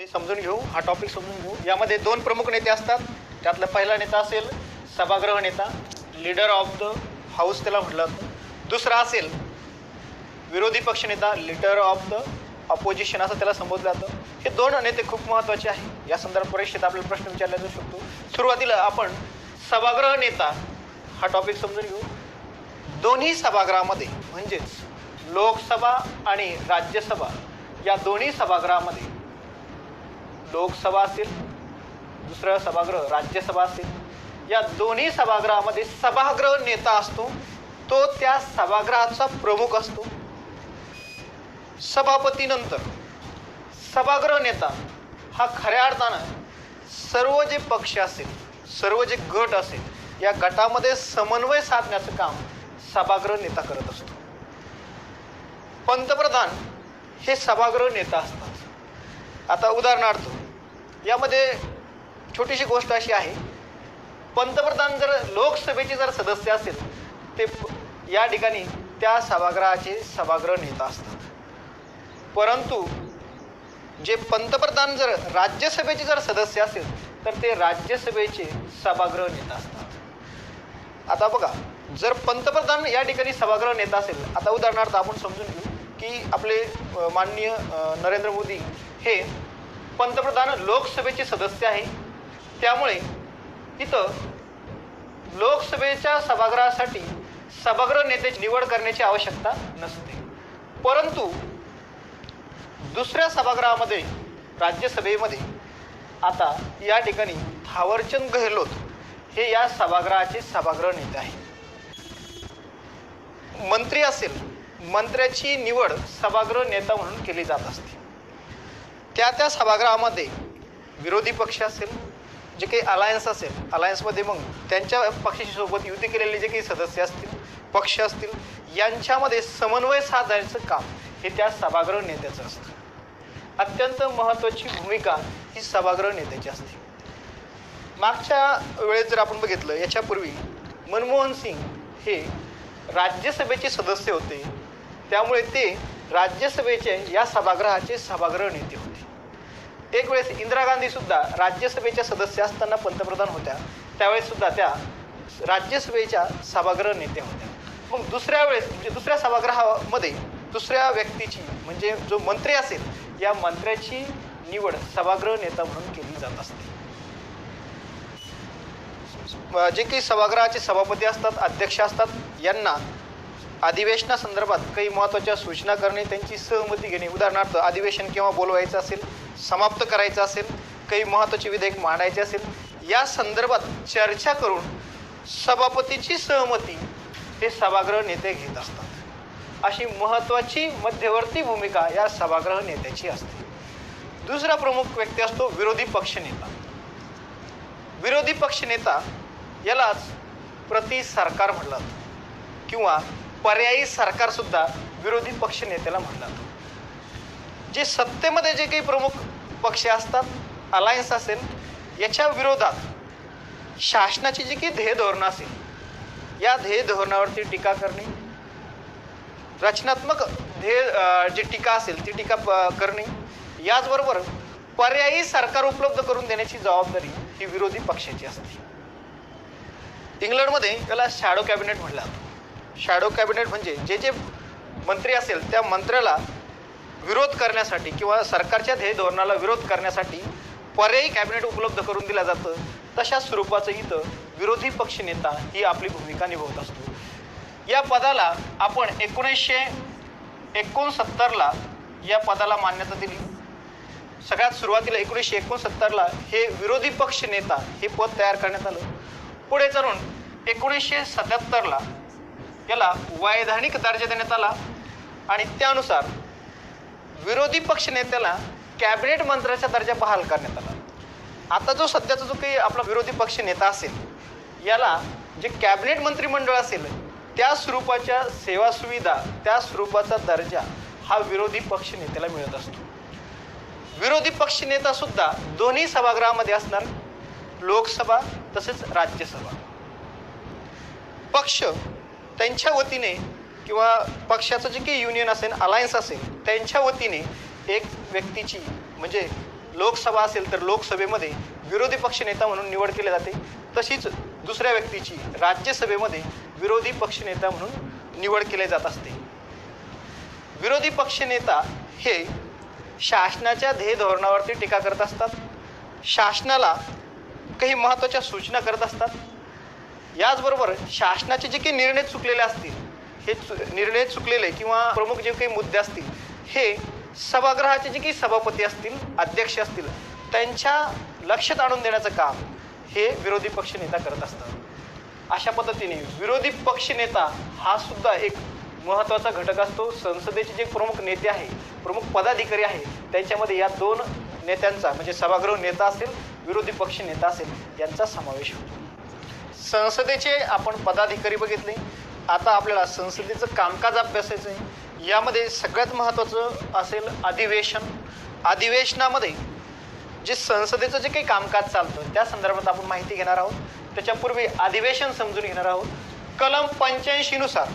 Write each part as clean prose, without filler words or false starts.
हे समजून घेऊ, हा टॉपिक समजून घेऊ. यामध्ये दोन प्रमुख नेते असतात. त्यातला पहिला नेता असेल सभागृह नेता, लीडर ऑफ द हाऊस त्याला म्हटलं जातं. दुसरा असेल विरोधी पक्षनेता, लीडर ऑफ द अपोजिशन असं त्याला संबोधलं जातं. हे दोन नेते खूप महत्त्वाचे आहे. या संदर्भात परीक्षेत आपल्याला प्रश्न विचारला जाऊ शकतो. सुरुवातीला आपण सभागृह नेता हा टॉपिक समजून घेऊ. दोन्ही सभागृहामध्ये म्हणजेच लोकसभा आणि राज्यसभा या दोन्ही सभागृहामध्ये, लोकसभा असेल, दुसरं सभागृह राज्यसभा असेल, या दोन्ही सभागृहामध्ये सभागृह नेता असतो. तो त्या सभागृहाचा प्रमुख असतो. सभापतीनंतर सभागृह नेता हा खऱ्या अर्थानं सर्व जे पक्ष असेल, सर्व जे गट असेल, या गटामध्ये समन्वय साधण्याचं काम सभागृह नेता करत असतो. पंतप्रधान हे सभागृह नेता असतात. आता उदाहरणार्थ यामध्ये छोटीशी गोष्ट अशी आहे, पंतप्रधान जर लोकसभेचे जर सदस्य असेल ते या ठिकाणी त्या सभागृहाचे सभागृह नेता असतात. परंतु जे पंतप्रधान जर राज्यसभेचे जर सदस्य असेल तर ते राज्यसभेचे सभागृह नेता असतात. आता बघा, जर पंतप्रधान या ठिकाणी सभागृह नेता असेल, आता उदाहरणार्थ आपण समजून घेऊ की आपले माननीय नरेंद्र मोदी हे पंतप्रधान लोकसभेचे सदस्य आहे. त्यामुळे इथं लोकसभेच्या सभागृहासाठी सभागृह नेत्याची निवड करण्याची आवश्यकता नसते. परंतु दुसऱ्या सभागृहामध्ये, राज्यसभेमध्ये, आता या ठिकाणी थावरचंद गेहलोत हे या सभागृहाचे सभागृह नेते आहेत. मंत्री असेल, मंत्र्याची निवड सभागृह नेता म्हणून केली जात असते. त्या सभागृहामध्ये विरोधी पक्ष असेल, जे काही अलायन्स असेल, अलायन्समध्ये मग त्यांच्या पक्षाशी सोबत युती केलेले जे काही सदस्य असतील, पक्ष असतील, यांच्यामध्ये समन्वय साधायचं काम हे त्या सभागृह नेत्याचं असतं. अत्यंत महत्त्वाची भूमिका ही सभागृह नेत्याची असते. मागच्या वेळेस जर आपण बघितलं, याच्यापूर्वी मनमोहन सिंग हे राज्यसभेचे सदस्य होते. त्यामुळे ते राज्यसभेचे या सभागृहाचे सभागृह नेते होते. एक वेळेस इंदिरा गांधी सुद्धा राज्यसभेच्या सदस्य असताना पंतप्रधान होत्या, त्यावेळेस सुद्धा त्या राज्यसभेच्या सभागृह नेत्या होत्या. मग दुसऱ्या वेळेस म्हणजे दुसऱ्या सभागृहामध्ये दुसऱ्या व्यक्तीची म्हणजे जो मंत्री असेल, या मंत्र्याची निवड सभागृह नेता म्हणून केली जात असते. जे काही सभागृहाचे सभापती असतात, अध्यक्ष असतात, यांना अधिवेशनासंदर्भात काही महत्त्वाच्या सूचना करणे, त्यांची सहमती घेणे, उदाहरणार्थ अधिवेशन केव्हा बोलवायचं असेल, समाप्त करायचं असेल, काही महत्त्वाचे विधेयक मांडायचे असेल, या संदर्भात चर्चा करून सभापतीची सहमती हे सभागृह नेते घेत असतात. अशी महत्त्वाची मध्यवर्ती भूमिका या सभागृह नेत्याची असते. दुसरा प्रमुख व्यक्ती असतो विरोधी पक्षनेता. विरोधी पक्षनेता यालाच प्रति सरकार म्हटलं जातं किंवा पर्यायी सरकार सुद्धा विरोधी पक्ष नेत्याला म्हटलं जातं. जे सत्तेमध्ये जे काही प्रमुख पक्ष असतात, अलायन्स असेल, याच्या विरोधात शासनाची जी काही ध्येय धोरणं असेल, या ध्येय धोरणावरती टीका करणे, रचनात्मक ध्येय जी टीका असेल ती टीका करणे, याचबरोबर पर्यायी सरकार उपलब्ध करून देण्याची जबाबदारी ही विरोधी पक्षाची असते. इंग्लंडमध्ये याला शॅडो कॅबिनेट म्हटलं जातं. शॅडो कॅबिनेट म्हणजे जे जे मंत्री असेल त्या मंत्र्याला विरोध करण्यासाठी किंवा सरकारच्या ध्येय धोरणाला विरोध करण्यासाठी पर्यायी कॅबिनेट उपलब्ध करून दिलं जातं. तशा स्वरूपाचं इथं विरोधी पक्षनेता ही आपली भूमिका निभावत असतो. या पदाला आपण 1969ला या पदाला मान्यता दिली. सगळ्यात सुरुवातीला 1969ला हे विरोधी पक्ष नेता हे पद तयार करण्यात आलं. पुढे चालून 1977ला याला वैधानिक दर्जा देण्यात आला आणि त्यानुसार विरोधी पक्ष नेत्याला कॅबिनेट मंत्र्याचा दर्जा बहाल करण्यात आला. आता जो सध्याचा जो काही आपला विरोधी पक्ष नेता असेल, याला जे कॅबिनेट मंत्रिमंडळ असेल त्या स्वरूपाच्या सेवा सुविधा, त्या स्वरूपाचा दर्जा हा विरोधी पक्ष नेत्याला मिळत असतो. विरोधी पक्ष नेता सुद्धा दोन्ही सभागृहामध्ये असणार, लोकसभा तसेच राज्यसभा. पक्ष त्यांच्या वतीने किंवा पक्षाचं जे काही युनियन असेल, अलायन्स असेल, त्यांच्या वतीने एक व्यक्तीची म्हणजे लोकसभा असेल तर लोकसभेमध्ये विरोधी पक्षनेता म्हणून निवड केली जाते, तशीच दुसऱ्या व्यक्तीची राज्यसभेमध्ये विरोधी पक्षनेता म्हणून निवड केली जात असते. विरोधी पक्षनेता हे शासनाच्या ध्येय धोरणावरती टीका करत असतात, शासनाला काही महत्त्वाच्या सूचना करत असतात. याचबरोबर शासनाचे जे काही निर्णय चुकलेले असतील, हे निर्णय चुकलेले किंवा प्रमुख जे काही मुद्दे असतील हे सभागृहाचे जे काही सभापती असतील, अध्यक्ष असतील, त्यांच्या लक्षात आणून देण्याचं काम हे विरोधी पक्षनेता करत असतात. अशा पद्धतीने विरोधी पक्षनेता हा सुद्धा एक महत्त्वाचा घटक असतो. संसदेचे जे प्रमुख नेते आहे, प्रमुख पदाधिकारी आहे, त्यांच्यामध्ये या दोन नेत्यांचा म्हणजे सभागृह नेता असेल, विरोधी पक्ष नेता असेल, यांचा समावेश होतो. संसदेचे आपण पदाधिकारी बघितले. आता आपल्याला संसदेचं कामकाज अभ्यासायचं आहे. यामध्ये सगळ्यात महत्त्वाचं असेल अधिवेशन. अधिवेशनामध्ये जे संसदेचं जे काही कामकाज चालतं त्या संदर्भात आपण माहिती घेणार आहोत. त्याच्यापूर्वी अधिवेशन समजून घेणार आहोत. कलम 85 नुसार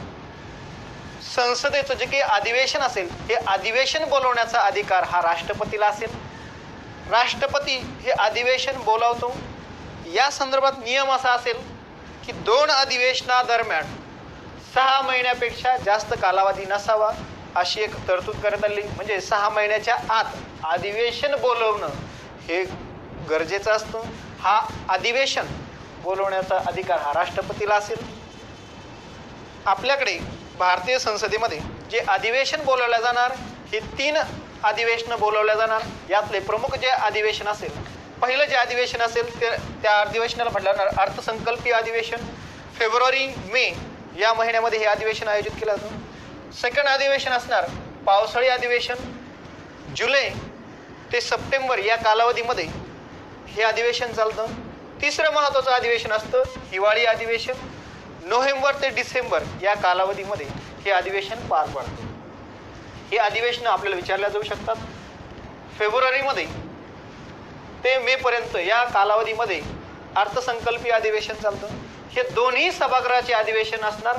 संसदेचं जे काही अधिवेशन असेल हे अधिवेशन बोलवण्याचा अधिकार हा राष्ट्रपतीला असेल. राष्ट्रपती हे अधिवेशन बोलावतो. या संदर्भात नियम असा असेल की 2 अधिवेशनादरम्यान 6 महिन्यापेक्षा जास्त कालावधी नसावा अशी एक तरतूद करण्यात आली. म्हणजे 6 महिन्याच्या आत अधिवेशन बोलवणं हे गरजेचं असतं. हा अधिवेशन बोलवण्याचा अधिकार हा राष्ट्रपतीला असेल. आपल्याकडे भारतीय संसदेमध्ये जे अधिवेशन बोलवल्या जाणार हे 3 अधिवेशनं बोलवल्या जाणार. यातले प्रमुख जे अधिवेशन असेल, पहिलं जे अधिवेशन असेल ते त्या अधिवेशनाला म्हटलं जाणार अर्थसंकल्पीय अधिवेशन. फेब्रुवारी मे या महिन्यामध्ये हे अधिवेशन आयोजित केलं जातं. सेकंड अधिवेशन असणार पावसाळी अधिवेशन. जुलै ते सप्टेंबर या कालावधीमध्ये हे अधिवेशन चालतं. तिसरं महत्त्वाचं अधिवेशन असतं हिवाळी अधिवेशन. नोव्हेंबर ते डिसेंबर या कालावधीमध्ये हे अधिवेशन पार पडतं. हे अधिवेशनं आपल्याला विचारल्या जाऊ शकतात. फेब्रुवारीमध्ये ते मेपर्यंत या कालावधीमध्ये अर्थसंकल्पीय अधिवेशन चालतं. हे दोन्ही सभागृहाचे अधिवेशन असणार.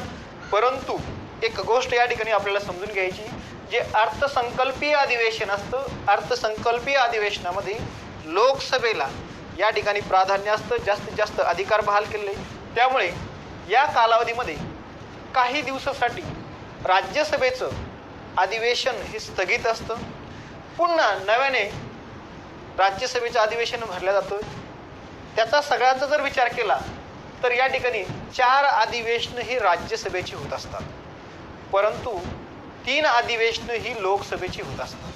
परंतु एक गोष्ट या ठिकाणी आपल्याला समजून घ्यायची, जे अर्थसंकल्पीय अधिवेशन असतं, अर्थसंकल्पीय अधिवेशनामध्ये लोकसभेला या ठिकाणी प्राधान्य असतं, जास्तीत जास्त अधिकार बहाल केले. त्यामुळे या कालावधीमध्ये काही दिवसासाठी राज्यसभेचं अधिवेशन हे स्थगित असतं. पुन्हा नव्याने राज्यसभेचं अधिवेशन भरलं जातं. त्याचा सगळ्यांचा जर विचार केला तर या ठिकाणी 4 अधिवेशनं ही राज्यसभेची होत असतात, परंतु 3 अधिवेशनं ही लोकसभेची होत असतात.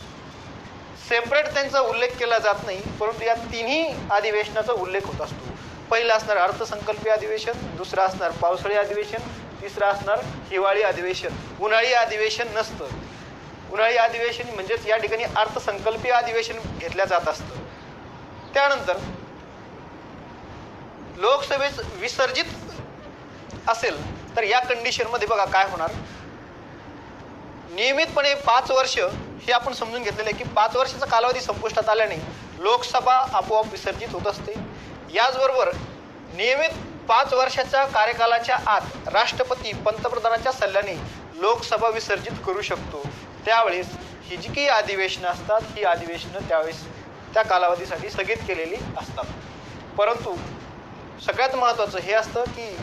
सेपरेट त्यांचा उल्लेख केला जात नाही, परंतु या तिन्ही अधिवेशनाचा उल्लेख होत असतो. पहिलं असणार अर्थसंकल्पीय अधिवेशन, दुसरं असणार पावसाळी अधिवेशन, तिसरं असणार हिवाळी अधिवेशन. उन्हाळी अधिवेशन नसतं. उन्हाळी अधिवेशन म्हणजेच या ठिकाणी अर्थसंकल्पीय अधिवेशन घेतल्या जात असतं. त्यानंतर लोकसभेत विसर्जित असेल तर या कंडिशनमध्ये बघा काय होणार. नियमितपणे 5 वर्ष हे आपण समजून घेतलेलं आहे की 5 वर्षाचा कालावधी संपुष्टात आल्याने लोकसभा आपोआप विसर्जित होत असते. याचबरोबर नियमित 5 वर्षाच्या कार्यकालाच्या आत राष्ट्रपती पंतप्रधानाच्या सल्ल्याने लोकसभा विसर्जित करू शकतो. त्यावेळेस ही जी काही अधिवेशनं असतात ही अधिवेशनं त्यावेळेस त्या कालावधीसाठी स्थगित केलेली असतात. परंतु सगळ्यात महत्त्वाचं हे असतं की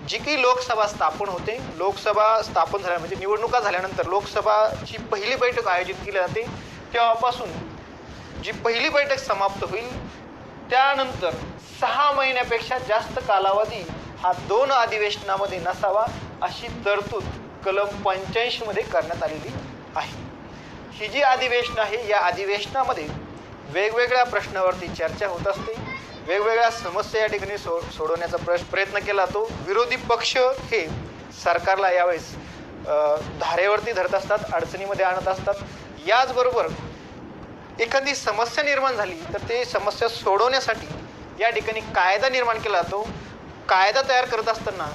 जी काही लोकसभा स्थापन होते, लोकसभा स्थापन झाल्या म्हणजे निवडणुका झाल्यानंतर लोकसभाची पहिली बैठक आयोजित केली जाते. तेव्हापासून जी पहिली बैठक समाप्त होईल त्यानंतर 6 महिन्यापेक्षा जास्त कालावधी हा 2 अधिवेशनामध्ये नसावा अशी तरतूद कलम 85 मध्ये करण्यात आलेली आहे. ही जी अधिवेशन आहे या अधिवेशनामध्ये वेगवेगळ्या प्रश्नावरती चर्चा होत असते. वेगवेगळ्या समस्या या ठिकाणी सोडवण्याचा प्रयत्न केला जातो. विरोधी पक्ष हे सरकारला यावेळेस धारेवरती धरत असतात, अडचणीमध्ये आणत असतात. याचबरोबर एखादी समस्या निर्माण झाली तर ते समस्या सोडवण्यासाठी या ठिकाणी कायदा निर्माण केला जातो. कायदा तयार करत असताना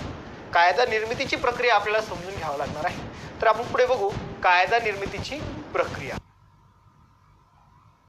कायदा निर्मितीची प्रक्रिया आपल्याला समजून घ्यावी लागणार आहे. तर आपण पुढे बघू कायदा निर्मितीची प्रक्रिया.